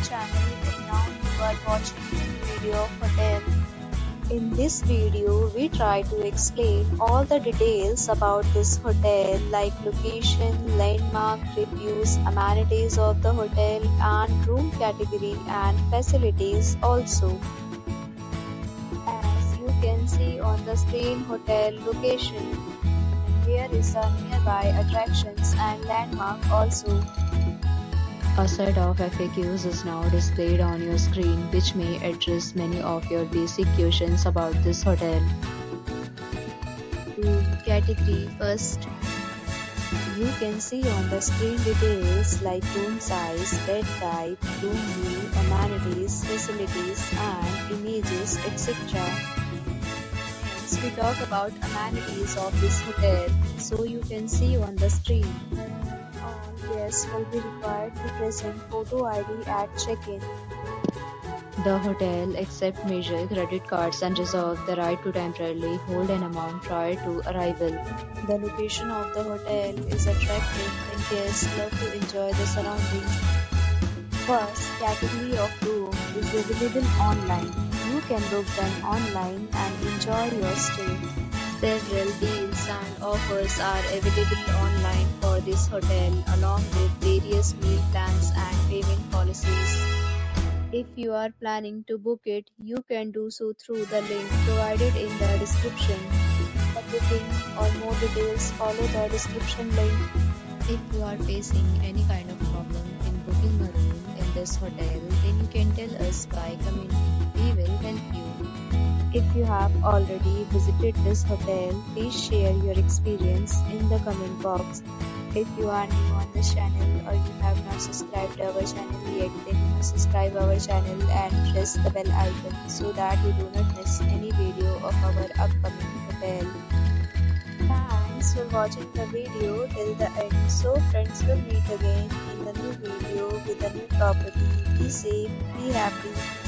channel, and now you are watching the video of hotel. In this video, we try to explain all the details about this hotel like location, landmark, reviews, amenities of the hotel and room category and facilities also. As you can see on the screen hotel location, here is a nearby attractions and landmark also. A set of FAQs is now displayed on your screen, which may address many of your basic questions about this hotel. Room category first. You can see on the screen details like room size, bed type, room view, amenities, facilities, and images, etc. Next, we talk about amenities of this hotel. So you can see on the screen. All guests will be required to present photo ID at check-in. The hotel accepts major credit cards and reserves the right to temporarily hold an amount prior to arrival. The location of the hotel is attractive and guests love to enjoy the surroundings. First category of room is available online. You can book them online and enjoy your stay. Several deals and offers are available online for this hotel along with various meal plans and payment policies. If you are planning to book it, you can do so through the link provided in the description. For booking or more details, follow the description link. If you are facing any kind of problem in booking a room in this hotel, then you can tell us by commenting. We will help you. If you have already visited this hotel, please share your experience in the comment box. If you are new on this channel or you have not subscribed our channel yet, then you must subscribe our channel and press the bell icon so that you do not miss any video of our upcoming hotel. Thanks for watching the video till the end. So friends, will meet again in the new video with a new property. Be safe, be happy.